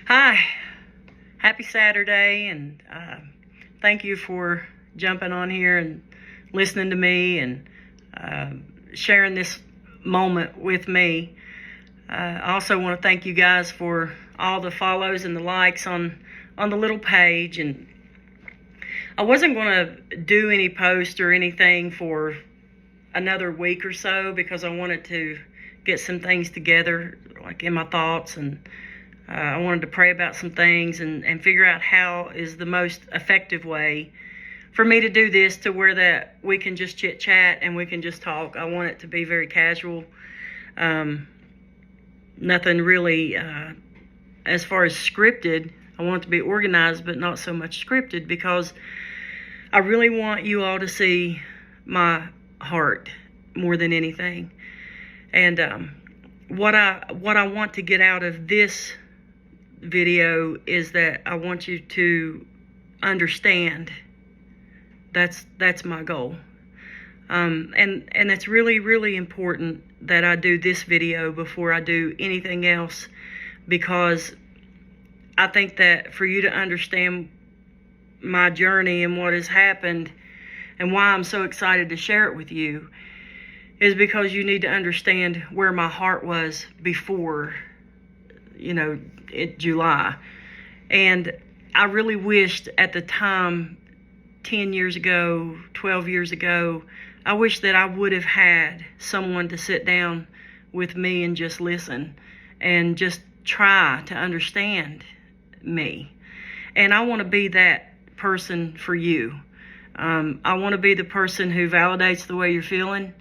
Hi, happy Saturday, and thank you for jumping on here and listening to me and sharing this moment with me. I also want to thank you guys for all the follows and the likes on the little page. And I wasn't going to do any post or anything for another week or so because I wanted to get some things together, like in my thoughts, and I wanted to pray about some things and figure out how is the most effective way for me to do this to where that we can just chit chat and we can just talk. I want it to be very casual. Nothing really as far as scripted. I want it to be organized, but not so much scripted, because I really want you all to see my heart more than anything. And what I want to get out of this video is that I want you to understand. That's my goal. And it's really, really important that I do this video before I do anything else, because I think that for you to understand my journey and what has happened and why I'm so excited to share it with you is because you need to understand where my heart was before, July. And I really wished at the time, 10 years ago, 12 years ago, I wish that I would have had someone to sit down with me and just listen and just try to understand me. And I want to be that person for you. I want to be the person who validates the way you're feeling,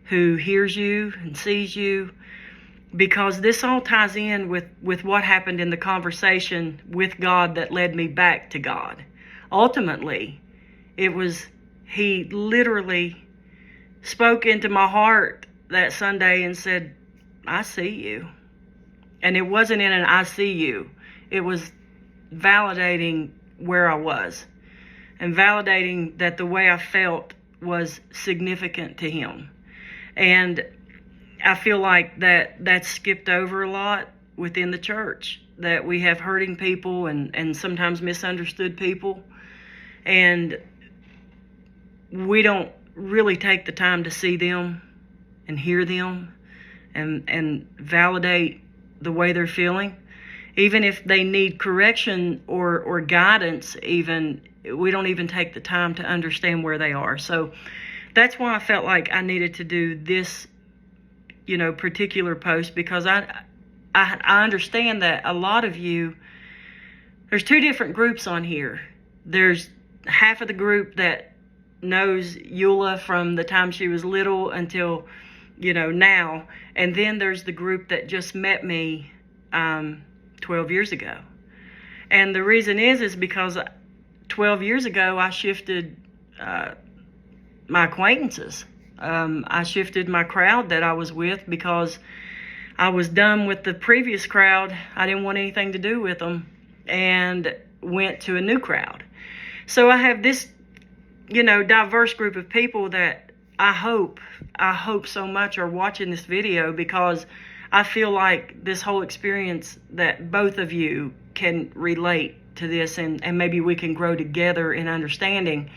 who hears you and sees you, because this all ties in with what happened in the conversation with God that led me back to God. Ultimately, He literally spoke into my heart that Sunday and said, I see you. And it wasn't in an I see you. It was validating where I was and validating that the way I felt was significant to Him. And I feel like that's skipped over a lot within the church, that we have hurting people and sometimes misunderstood people. And we don't really take the time to see them and hear them and validate the way they're feeling. Even if they need correction or guidance, even, we don't even take the time to understand where they are. So that's why I felt like I needed to do this, particular post, because I understand that a lot of you, there's two different groups on here. There's half of the group that knows Eula from the time she was little until, now. And then there's the group that just met me 12 years ago. And the reason is because 12 years ago, I shifted my acquaintances. I shifted my crowd that I was with because I was done with the previous crowd. I didn't want anything to do with them, and went to a new crowd. So I have this, diverse group of people that I hope so much are watching this video, because I feel like this whole experience that both of you can relate to this, and maybe we can grow together in understanding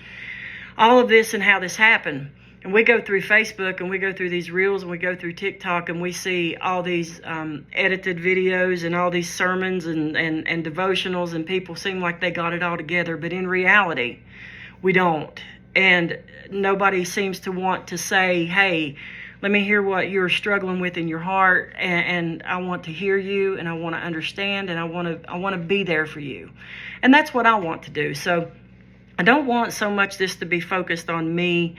all of this and how this happened. And we go through Facebook and we go through these reels and we go through TikTok and we see all these edited videos and all these sermons and devotionals, and people seem like they got it all together. But in reality, we don't. And nobody seems to want to say, hey, let me hear what you're struggling with in your heart, and I want to hear you, and I want to understand, and I want to be there for you. And that's what I want to do. So I don't want so much this to be focused on me,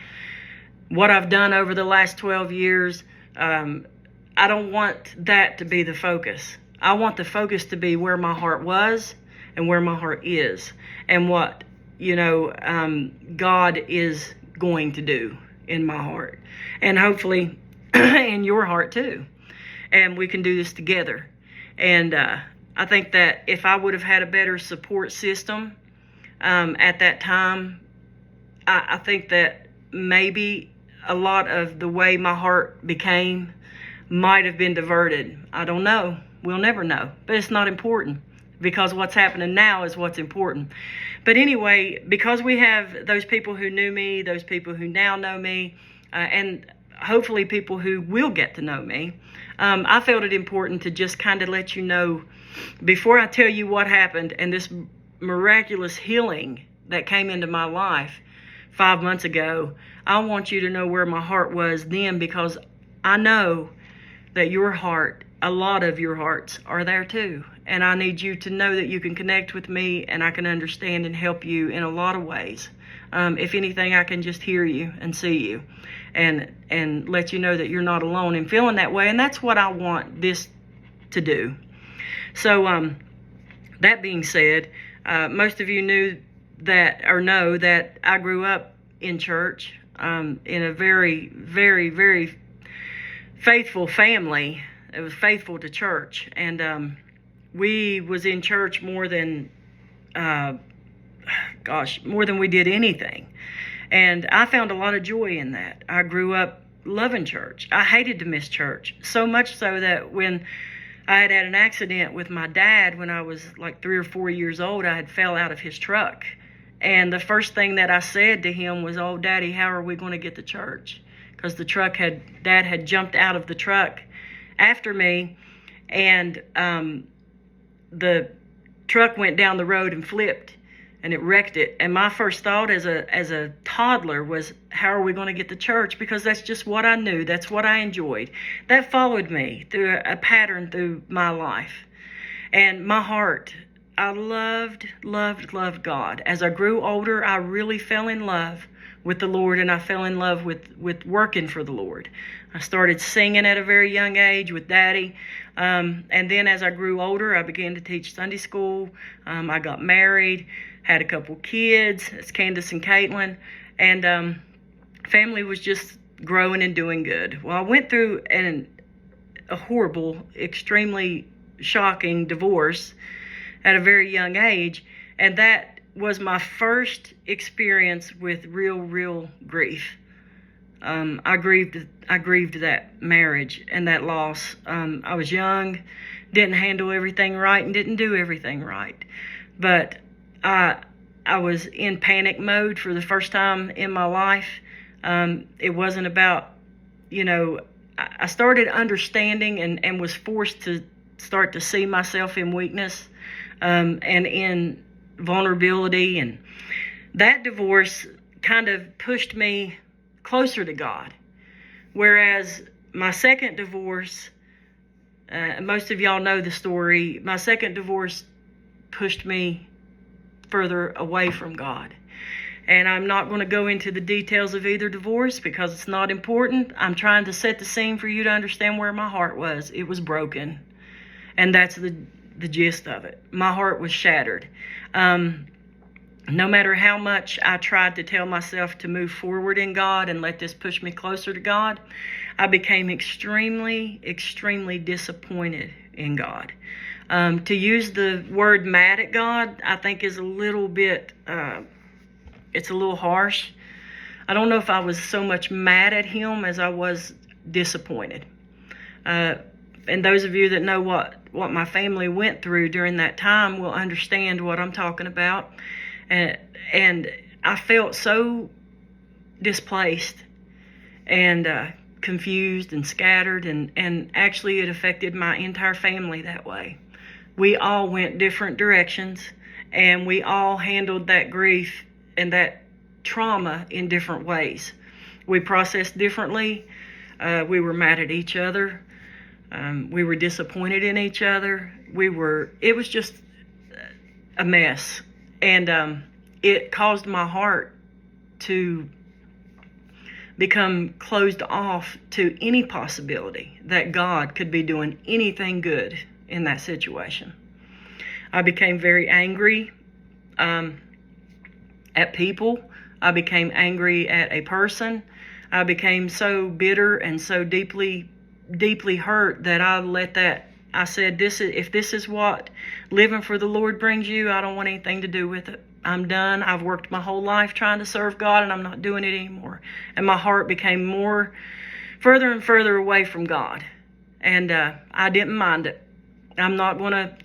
what I've done over the last 12 years. I don't want that to be the focus. I want the focus to be where my heart was and where my heart is, and what, God is going to do in my heart, and hopefully in your heart too. And we can do this together. And I think that if I would have had a better support system at that time, I think that maybe a lot of the way my heart became might have been diverted. I don't know. We'll never know. But it's not important. because what's happening now is what's important. But anyway, because we have those people who knew me, those people who now know me, and hopefully people who will get to know me, I felt it important to just kind of let you know, before I tell you what happened and this miraculous healing that came into my life 5 months ago, I want you to know where my heart was then, because I know that your heart, a lot of your hearts are there too. And I need you to know that you can connect with me and I can understand and help you in a lot of ways. If anything, I can just hear you and see you and let you know that you're not alone in feeling that way. And that's what I want this to do. So that being said, most of you knew that or know that I grew up in church in a very, very, very faithful family. It was faithful to church, and we was in church more than more than we did anything. And I found a lot of joy in that. I grew up loving church. I hated to miss church, so much so that when I had an accident with my dad when I was like 3 or 4 years old, I had fell out of his truck. And the first thing that I said to him was, "Oh, Daddy, how are we going to get to church?" Because Dad had jumped out of the truck after me, and the truck went down the road and flipped, and it wrecked it. And my first thought as a toddler was, how are we going to get to church? Because that's just what I knew. That's what I enjoyed. That followed me through a pattern through my life. And my heart, I loved God. As I grew older, I really fell in love with the Lord, and I fell in love with working for the Lord. I started singing at a very young age with Daddy. And then as I grew older, I began to teach Sunday school. I got married, had a couple kids. It's Candace and Caitlin. And family was just growing and doing good. Well, I went through a horrible, extremely shocking divorce at a very young age. And that was my first experience with real grief. I grieved that marriage and that loss. I was young, didn't handle everything right, and didn't do everything right. But I was in panic mode for the first time in my life. It wasn't about, I started understanding and was forced to start to see myself in weakness and in vulnerability. And that divorce kind of pushed me closer to God. Whereas my second divorce, most of y'all know the story, my second divorce pushed me further away from God. And I'm not going to go into the details of either divorce because it's not important. I'm trying to set the scene for you to understand where my heart was. It was broken. And that's the gist of it. My heart was shattered. No matter how much I tried to tell myself to move forward in God and let this push me closer to God, I became extremely disappointed in God. To use the word mad at God, I think is a little bit, it's a little harsh. I don't know if I was so much mad at him as I was disappointed. And those of you that know what my family went through during that time will understand what I'm talking about. And I felt so displaced and confused and scattered, and actually it affected my entire family that way. We all went different directions, and we all handled that grief and that trauma in different ways. We processed differently. We were mad at each other. We were disappointed in each other. It was just a mess. And it caused my heart to become closed off to any possibility that God could be doing anything good in that situation. I became very angry at people. I became angry at a person. I became so bitter and so deeply hurt that I said, if this is what living for the Lord brings you, I don't want anything to do with it. I'm done. I've worked my whole life trying to serve God, and I'm not doing it anymore. And my heart became further and further away from God. And I didn't mind it. I'm not going to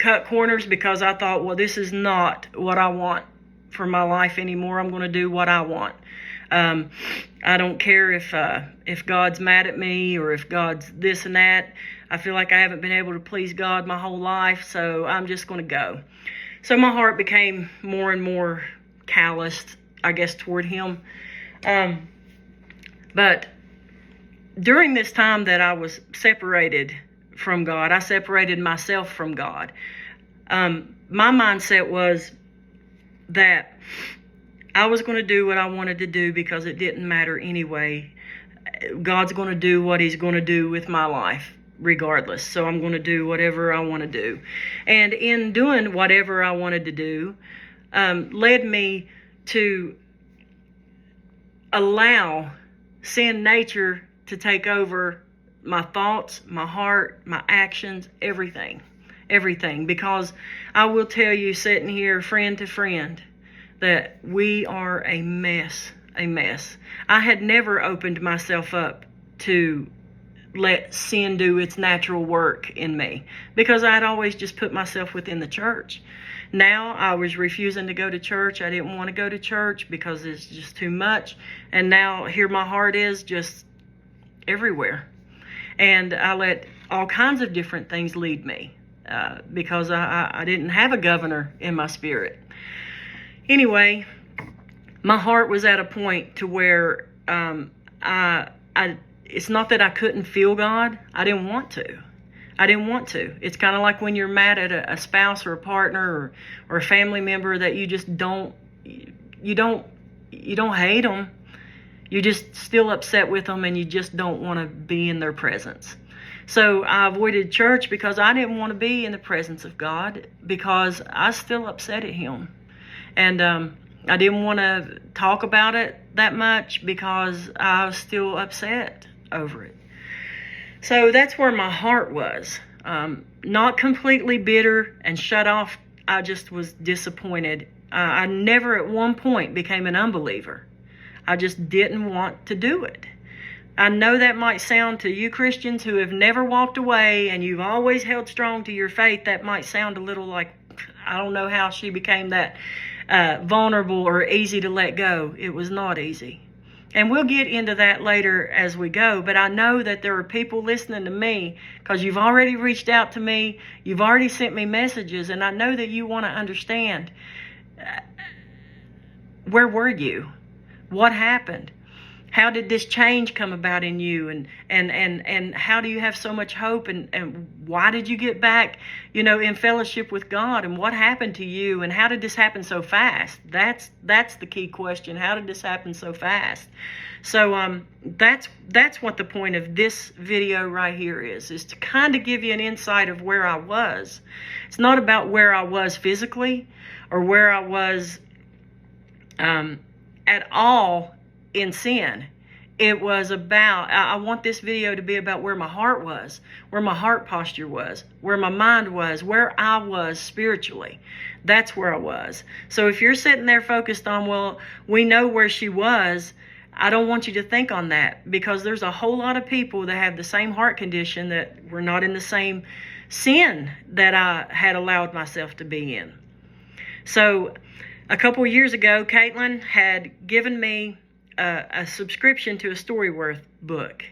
cut corners because I thought, well, this is not what I want for my life anymore. I'm going to do what I want. I don't care if God's mad at me or if God's this and that. I feel like I haven't been able to please God my whole life, so I'm just going to go. So my heart became more and more calloused, I guess, toward Him. But during this time that I was separated from God, I separated myself from God. My mindset was that I was going to do what I wanted to do because it didn't matter anyway. God's going to do what He's going to do with my life regardless. So I'm going to do whatever I want to do. And in doing whatever I wanted to do, led me to allow sin nature to take over my thoughts, my heart, my actions, everything. Because I will tell you, sitting here friend to friend, that we are a mess. I had never opened myself up to let sin do its natural work in me because I'd always just put myself within the church. Now I was refusing to go to church. I didn't want to go to church because it's just too much. And now here my heart is just everywhere. And I let all kinds of different things lead me because I didn't have a governor in my spirit. Anyway, my heart was at a point to where it's not that I couldn't feel God. I didn't want to. It's kind of like when you're mad at a spouse or a partner or a family member that you just don't hate them. You're just still upset with them and you just don't want to be in their presence. So I avoided church because I didn't want to be in the presence of God because I was still upset at Him. And I didn't want to talk about it that much because I was still upset over it. So that's where my heart was. Not completely bitter and shut off. I just was disappointed. I never at one point became an unbeliever. I just didn't want to do it. I know that might sound to you Christians who have never walked away and you've always held strong to your faith, that might sound a little like, I don't know how she became that vulnerable or easy to let go. It was not easy. And we'll get into that later as we go. But I know that there are people listening to me because you've already reached out to me. You've already sent me messages. And I know that you want to understand, where were you? What happened? How did this change come about in you? And how do you have so much hope? And why did you get back, in fellowship with God? And what happened to you? And how did this happen so fast? That's the key question. How did this happen so fast? So that's what the point of this video right here is to kind of give you an insight of where I was. It's not about where I was physically or where I was at all in sin. It was about, I want this video to be about where my heart was, where my heart posture was, where my mind was, where I was spiritually. That's where I was. So if you're sitting there focused on, well, we know where she was, I don't want you to think on that, because there's a whole lot of people that have the same heart condition that were not in the same sin that I had allowed myself to be in. So a couple years ago, Caitlin had given me a subscription to a Storyworth book.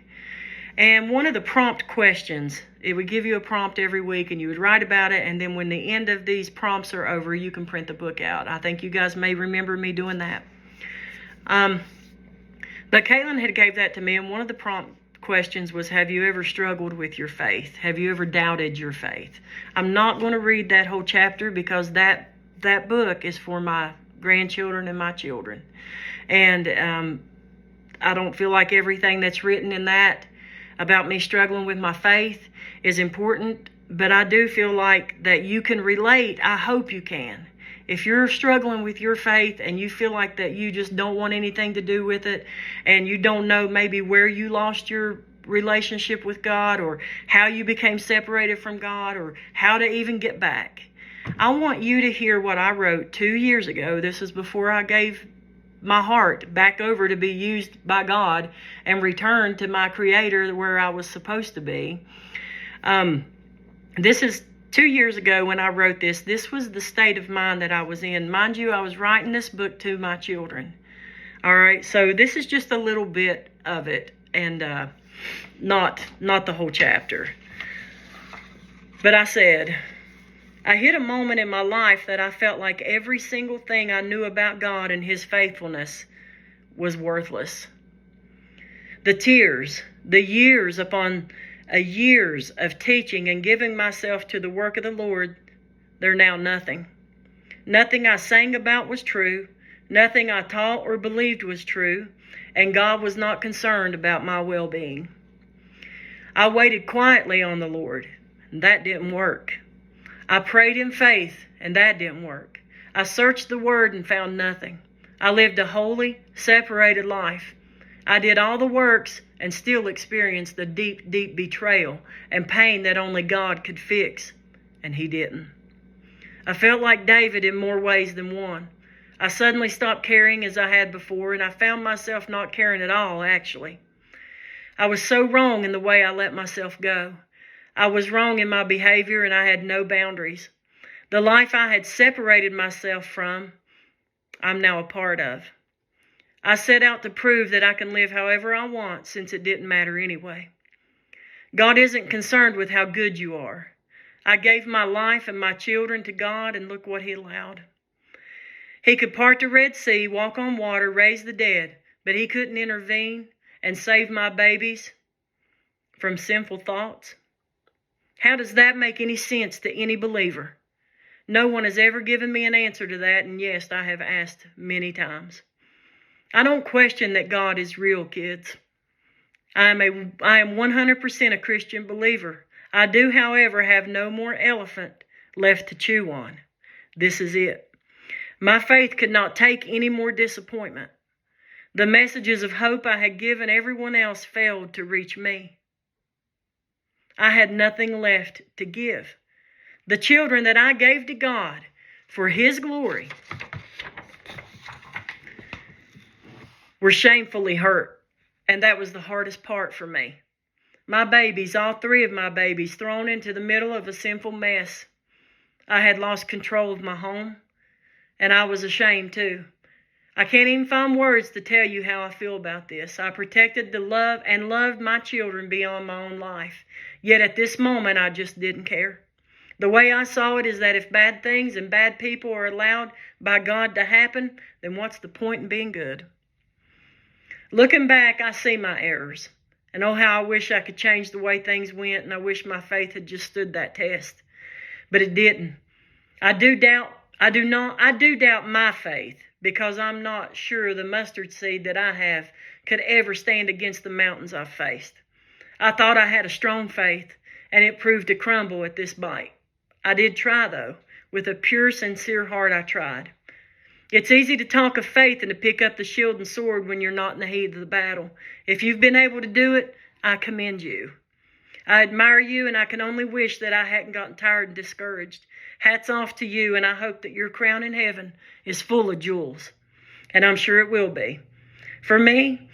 And one of the prompt questions, it would give you a prompt every week and you would write about it, and then when the end of these prompts are over, you can print the book out. I think you guys may remember me doing that. But Caitlin had gave that to me, and one of the prompt questions was, have you ever struggled with your faith? Have you ever doubted your faith? I'm not going to read that whole chapter because that book is for my grandchildren and my children. And I don't feel like everything that's written in that about me struggling with my faith is important, but I do feel like that you can relate. I hope you can. If you're struggling with your faith and you feel like that you just don't want anything to do with it, and you don't know maybe where you lost your relationship with God, or how you became separated from God, or how to even get back, I want you to hear what I wrote 2 years ago. This is before I gave my heart back over to be used by God and returned to my Creator where I was supposed to be. This is 2 years ago when I wrote this was the state of mind that I was in. Mind you, I was writing this book to my children. All right, so this is just a little bit of it, and not the whole chapter. But I said, I hit a moment in my life that I felt like every single thing I knew about God and His faithfulness was worthless. The tears, the years upon years of teaching and giving myself to the work of the Lord, they're now nothing. Nothing I sang about was true. Nothing I taught or believed was true. And God was not concerned about my well-being. I waited quietly on the Lord, and that didn't work. I prayed in faith, and that didn't work. I searched the Word and found nothing. I lived a holy, separated life. I did all the works and still experienced the deep, deep betrayal and pain that only God could fix, and He didn't. I felt like David in more ways than one. I suddenly stopped caring as I had before, and I found myself not caring at all, actually. I was so wrong in the way I let myself go. I was wrong in my behavior, and I had no boundaries. The life I had separated myself from, I'm now a part of. I set out to prove that I can live however I want, since it didn't matter anyway. God isn't concerned with how good you are. I gave my life and my children to God, and look what He allowed. He could part the Red Sea, walk on water, raise the dead, but He couldn't intervene and save my babies from sinful thoughts. How does that make any sense to any believer? No one has ever given me an answer to that, and yes, I have asked many times. I don't question that God is real, kids. I am 100% a Christian believer. I do, however, have no more elephant left to chew on. This is it. My faith could not take any more disappointment. The messages of hope I had given everyone else failed to reach me. I had nothing left to give. The children that I gave to God for His glory were shamefully hurt, and that was the hardest part for me. My babies, all three of my babies, thrown into the middle of a sinful mess. I had lost control of my home, and I was ashamed too. I can't even find words to tell you how I feel about this. I protected the love and loved my children beyond my own life. Yet at this moment, I just didn't care. The way I saw it is that if bad things and bad people are allowed by God to happen, then what's the point in being good? Looking back, I see my errors. And oh, how I wish I could change the way things went, and I wish my faith had just stood that test. But it didn't. I do doubt my faith, because I'm not sure the mustard seed that I have could ever stand against the mountains I've faced. I thought I had a strong faith, and it proved to crumble at this bite. I did try, though. With a pure, sincere heart, I tried. It's easy to talk of faith and to pick up the shield and sword when you're not in the heat of the battle. If you've been able to do it, I commend you. I admire you, and I can only wish that I hadn't gotten tired and discouraged. Hats off to you, and I hope that your crown in heaven is full of jewels. And I'm sure it will be. For me,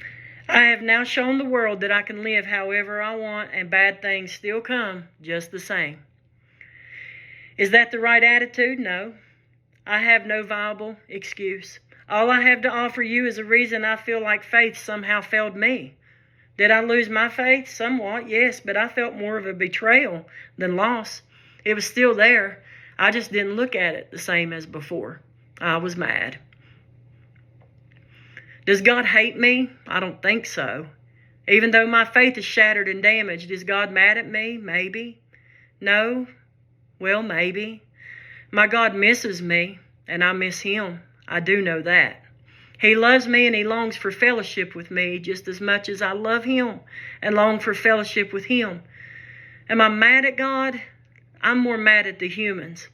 I have now shown the world that I can live however I want, and bad things still come just the same. Is that the right attitude? No. I have no viable excuse. All I have to offer you is a reason I feel like faith somehow failed me. Did I lose my faith? Somewhat, yes, but I felt more of a betrayal than loss. It was still there. I just didn't look at it the same as before. I was mad. Does God hate me? I don't think so. Even though my faith is shattered and damaged, is God mad at me? Maybe. No? Well, maybe. My God misses me, and I miss Him. I do know that. He loves me, and He longs for fellowship with me just as much as I love Him and long for fellowship with Him. Am I mad at God? I'm more mad at the humans.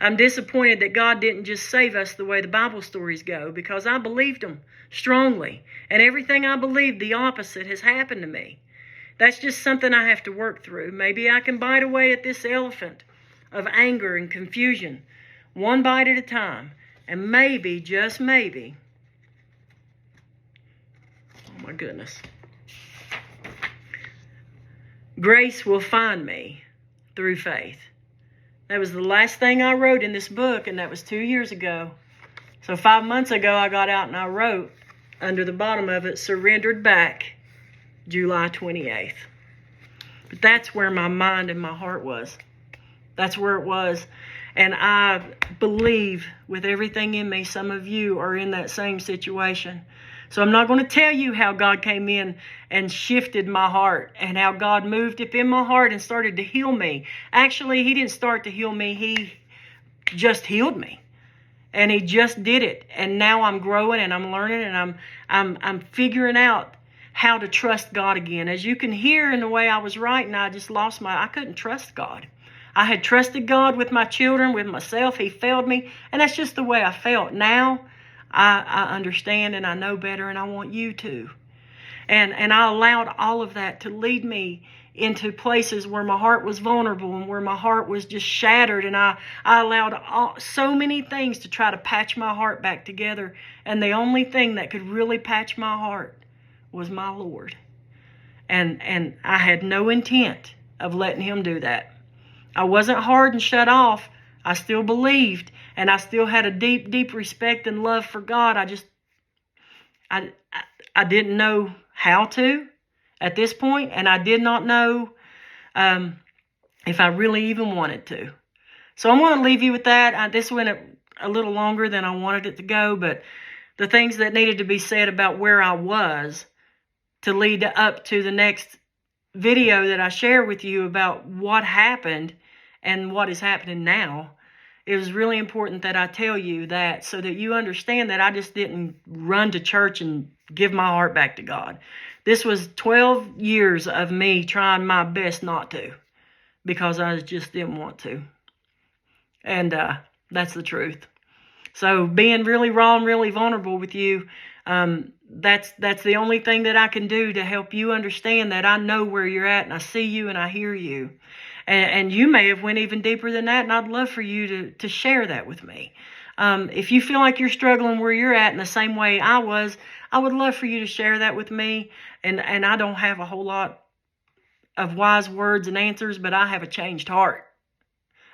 I'm disappointed that God didn't just save us the way the Bible stories go, because I believed them strongly, and everything I believed, the opposite has happened to me. That's just something I have to work through. Maybe I can bite away at this elephant of anger and confusion, one bite at a time, and maybe, just maybe, oh my goodness, grace will find me through faith. That was the last thing I wrote in this book, and that was 2 years ago. So 5 months ago, I got out and I wrote under the bottom of it, surrendered back July 28th. But that's where my mind and my heart was. That's where it was. And I believe with everything in me, some of you are in that same situation. So I'm not going to tell you how God came in and shifted my heart and how God moved up in my heart and started to heal me. Actually, He didn't start to heal me. He just healed me. And He just did it. And now I'm growing and I'm learning and I'm figuring out how to trust God again. As you can hear in the way I was writing, I couldn't trust God. I had trusted God with my children, with myself. He failed me. And that's just the way I felt. Now I understand and I know better, and I want you to. And I allowed all of that to lead me into places where my heart was vulnerable and where my heart was just shattered. And I allowed so many things to try to patch my heart back together. And the only thing that could really patch my heart was my Lord. And I had no intent of letting Him do that. I wasn't hard and shut off. I still believed, and I still had a deep, deep respect and love for God. I didn't know how to at this point, and I did not know if I really even wanted to. So I'm going to leave you with that. This went a little longer than I wanted it to go, but the things that needed to be said about where I was to lead up to the next video that I share with you about what happened and what is happening now. It was really important that I tell you that so that you understand that I just didn't run to church and give my heart back to God. This was 12 years of me trying my best not to, because I just didn't want to. And that's the truth. So being really raw and really vulnerable with you, that's the only thing that I can do to help you understand that I know where you're at and I see you and I hear you. And you may have went even deeper than that, and I'd love for you to share that with me. If you feel like you're struggling where you're at in the same way I was, I would love for you to share that with me. And I don't have a whole lot of wise words and answers, but I have a changed heart.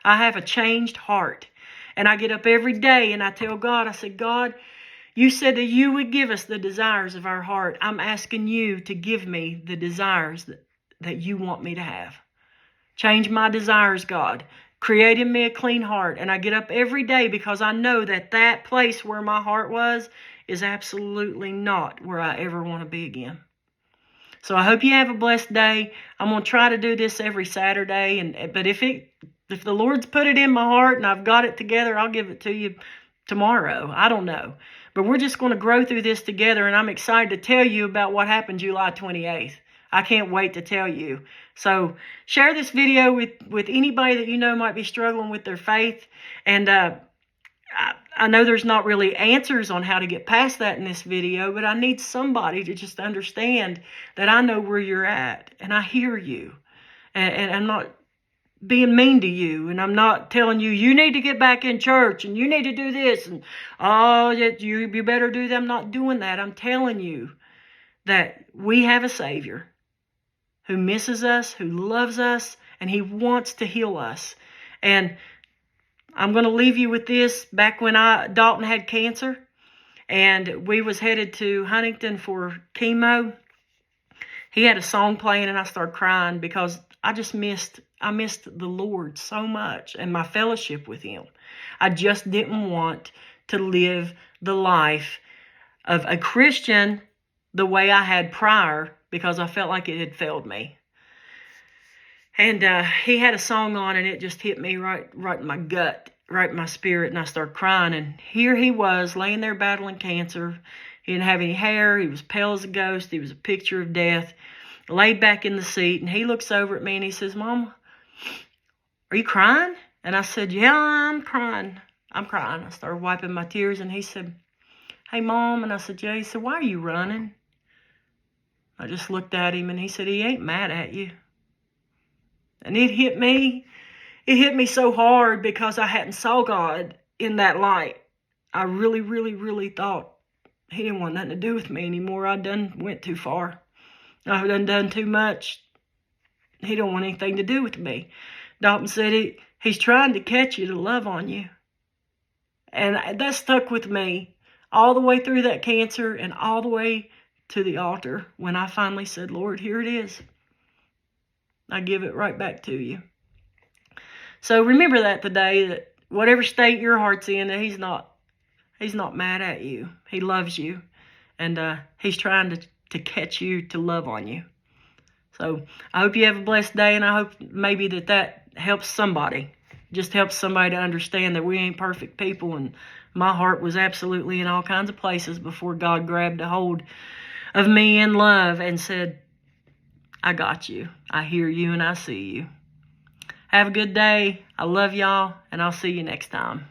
I have a changed heart. And I get up every day and I tell God, I said, God, you said that you would give us the desires of our heart. I'm asking you to give me the desires that you want me to have. Change my desires, God. Create in me a clean heart. And I get up every day because I know that place where my heart was is absolutely not where I ever want to be again. So I hope you have a blessed day. I'm going to try to do this every Saturday. But if the Lord's put it in my heart and I've got it together, I'll give it to you tomorrow. I don't know. But we're just going to grow through this together. And I'm excited to tell you about what happened July 28th. I can't wait to tell you. So share this video with anybody that you know might be struggling with their faith. And I know there's not really answers on how to get past that in this video, but I need somebody to just understand that I know where you're at and I hear you. And I'm not being mean to you, and I'm not telling you, you need to get back in church and you need to do this and you better do that. I'm not doing that. I'm telling you that we have a Savior who misses us, who loves us, and He wants to heal us. And I'm going to leave you with this. Back when Dalton had cancer and we was headed to Huntington for chemo, he had a song playing and I started crying because I missed the Lord so much and my fellowship with Him. I just didn't want to live the life of a Christian the way I had prior, because I felt like it had failed me. And he had a song on and it just hit me right in my gut, right in my spirit, and I started crying. And here he was laying there battling cancer. He didn't have any hair. He was pale as a ghost. He was a picture of death, laid back in the seat. And he looks over at me and he says, Mama, are you crying? And I said, yeah, I'm crying. I started wiping my tears and he said, hey, Mom. And I said, yeah. He said, why are you running? I just looked at him and he said, he ain't mad at you. And it hit me. It hit me so hard because I hadn't saw God in that light. I really, really, really thought He didn't want nothing to do with me anymore. I done went too far. I done too much. He don't want anything to do with me. Dalton said He's trying to catch you to love on you. And that stuck with me all the way through that cancer and all the way to the altar when I finally said, Lord, here it is. I give it right back to you. So remember that today, that whatever state your heart's in, that he's not mad at you. He loves you. And he's trying to catch you to love on you. So I hope you have a blessed day, and I hope maybe that helps somebody. Just helps somebody to understand that we ain't perfect people, and my heart was absolutely in all kinds of places before God grabbed a hold of me in love and said, I got you. I hear you and I see you. Have a good day. I love y'all, and I'll see you next time.